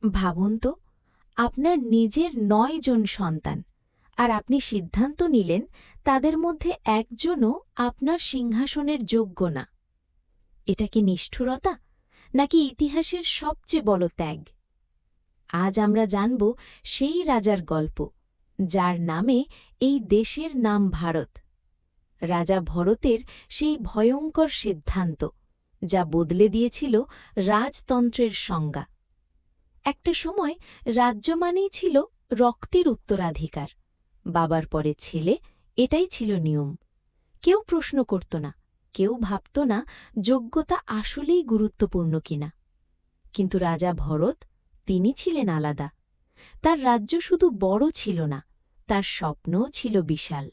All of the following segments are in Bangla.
ভাবুন তো, আপনার নিজের ৯ জন সন্তান, আর আপনি সিদ্ধান্ত নিলেন তাদের মধ্যে একজনও আপনার সিংহাসনের যোগ্য না। এটা কি নিষ্ঠুরতা, নাকি ইতিহাসের সবচেয়ে বড় ত্যাগ? আজ আমরা জানব সেই রাজার গল্প, যার নামে এই দেশের নাম ভারত। রাজা ভরতের সেই ভয়ঙ্কর সিদ্ধান্ত, যা বদলে দিয়েছিল রাজতন্ত্রের সংজ্ঞা। একটা সময় রাজ্য মানেই ছিল রক্তের উত্তরাধিকার। বাবার পরে ছেলে, এটাই ছিল নিয়ম। কেউ প্রশ্ন করত না, কেউ ভাবত না যোগ্যতা আসলেই গুরুত্বপূর্ণ কিনা। কিন্তু রাজা ভরত, তিনি ছিলেন আলাদা। তার রাজ্য শুধু বড় ছিল না, তার স্বপ্নও ছিল বিশাল।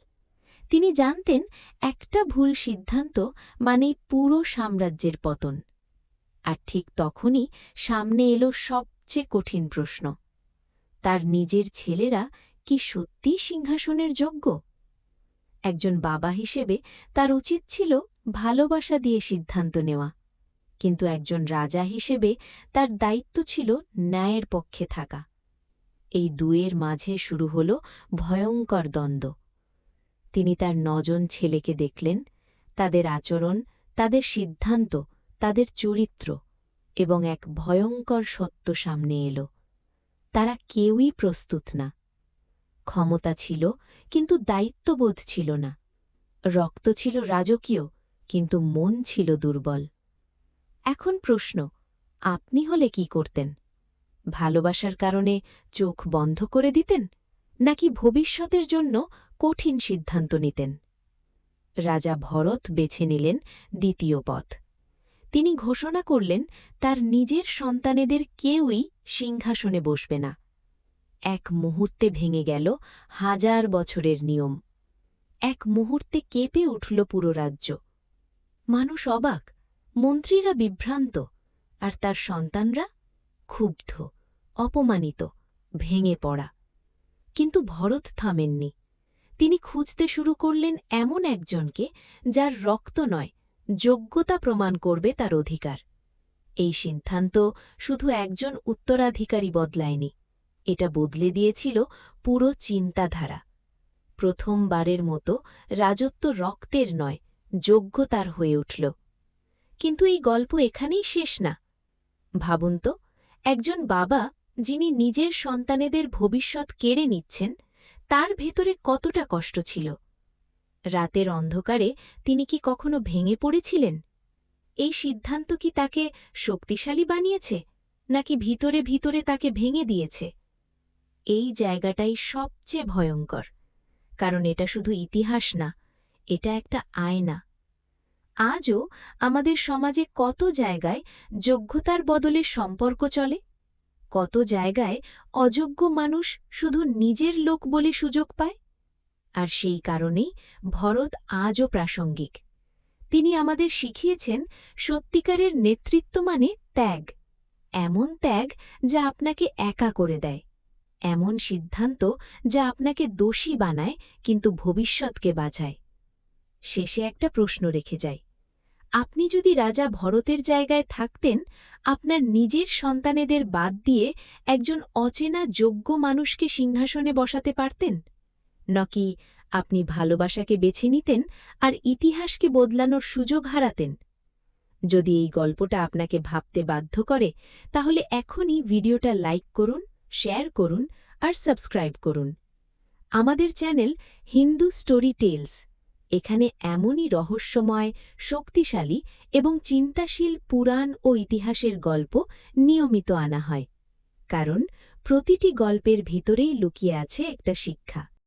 তিনি জানতেন একটা ভুল সিদ্ধান্ত মানেই পুরো সাম্রাজ্যের পতন। আর ঠিক তখনই সামনে এলো সবচেয়ে কঠিন প্রশ্ন: তার নিজের ছেলেরা কি সত্যি সিংহাসনের যোগ্য? একজন বাবা হিসেবে তার উচিত ছিল ভালোবাসা দিয়ে সিদ্ধান্ত নেওয়া, কিন্তু একজন রাজা হিসেবে তার দায়িত্ব ছিল ন্যায়ের পক্ষে থাকা। এই দুয়ের মাঝে শুরু হল ভয়ঙ্কর দ্বন্দ্ব। তিনি তার ৯ জন ছেলেকে দেখলেন, তাদের আচরণ, তাদের সিদ্ধান্ত, তাদের চরিত্র, এবং এক ভয়ঙ্কর সত্য সামনে এলো: তারা কেউই প্রস্তুত না। ক্ষমতা ছিল, কিন্তু দায়িত্ববোধ ছিল না। রক্ত ছিল রাজকীয়, কিন্তু মন ছিল দুর্বল। এখন প্রশ্ন, আপনি হলে কি করতেন? ভালোবাসার কারণে চোখ বন্ধ করে দিতেন, নাকি ভবিষ্যতের জন্য কঠিন সিদ্ধান্ত নিতেন? রাজা ভরত বেছে নিলেন দ্বিতীয় পথ। তিনি ঘোষণা করলেন তার নিজের সন্তানেদের কেউই সিংহাসনে বসবে না। এক মুহূর্তে ভেঙে গেল ১০০০ বছরের নিয়ম। এক মুহূর্তে কেঁপে উঠল পুরো রাজ্য। মানুষ অবাক, মন্ত্রীরা বিভ্রান্ত, আর তার সন্তানরা ক্ষুব্ধ, অপমানিত, ভেঙে পড়া। কিন্তু ভরত থামেননি। তিনি খুঁজতে শুরু করলেন এমন একজনকে, যার রক্ত নয়, যোগ্যতা প্রমাণ করবে তার অধিকার। এই সিদ্ধান্ত শুধু একজন উত্তরাধিকারী বদলায়নি, এটা বদলে দিয়েছিল পুরো চিন্তাধারা। প্রথমবারের মতো রাজত্ব রক্তের নয়, যোগ্যতার হয়ে উঠল। কিন্তু এই গল্প এখানেই শেষ না। ভাবুন তো, একজন বাবা যিনি নিজের সন্তানেদের ভবিষ্যৎ কেড়ে নিচ্ছেন, তার ভেতরে কতটা কষ্ট ছিল। রাতের অন্ধকারে তিনি কি কখনো ভেঙে পড়েছিলেন? এই সিদ্ধান্ত কি তাকে শক্তিশালী বানিয়েছে, নাকি ভিতরে ভিতরে তাকে ভেঙে দিয়েছে? এই জায়গাটাই সবচেয়ে ভয়ঙ্কর, কারণ এটা শুধু ইতিহাস না, এটা একটা আয়না। আজও আমাদের সমাজে কত জায়গায় যোগ্যতার বদলে সম্পর্ক চলে, কত জায়গায় অযোগ্য মানুষ শুধু নিজের লোক বলে সুযোগ পায়। আর সেই কারণেই ভরত আজও প্রাসঙ্গিক। তিনি আমাদের শিখিয়েছেন সত্যিকারের নেতৃত্ব মানে ত্যাগ, এমন ত্যাগ যা আপনাকে একা করে দেয়, এমন সিদ্ধান্ত যা আপনাকে দোষী বানায় কিন্তু ভবিষ্যৎকে বাঁচায়। শেষে একটা প্রশ্ন রেখে যাই: আপনি যদি রাজা ভরতের জায়গায় থাকতেন, আপনার নিজের সন্তানেদের বাদ দিয়ে একজন অচেনা যোগ্য মানুষকে সিংহাসনে বসাতে পারতেন? নাকি আপনি ভালোবাসাকে বেছে নিতেন আর ইতিহাসকে বদলানোর সুযোগ হারাতেন? যদি এই গল্পটা আপনাকে ভাবতে বাধ্য করে, তাহলে এখনই ভিডিওটা লাইক করুন, শেয়ার করুন আর সাবস্ক্রাইব করুন। আমাদের চ্যানেল হিন্দু স্টোরি টেলস, এখানে এমনই রহস্যময়, শক্তিশালী এবং চিন্তাশীল পুরাণ ও ইতিহাসের গল্প নিয়মিত আনা হয়, কারণ প্রতিটি গল্পের ভিতরেই লুকিয়ে আছে একটা শিক্ষা।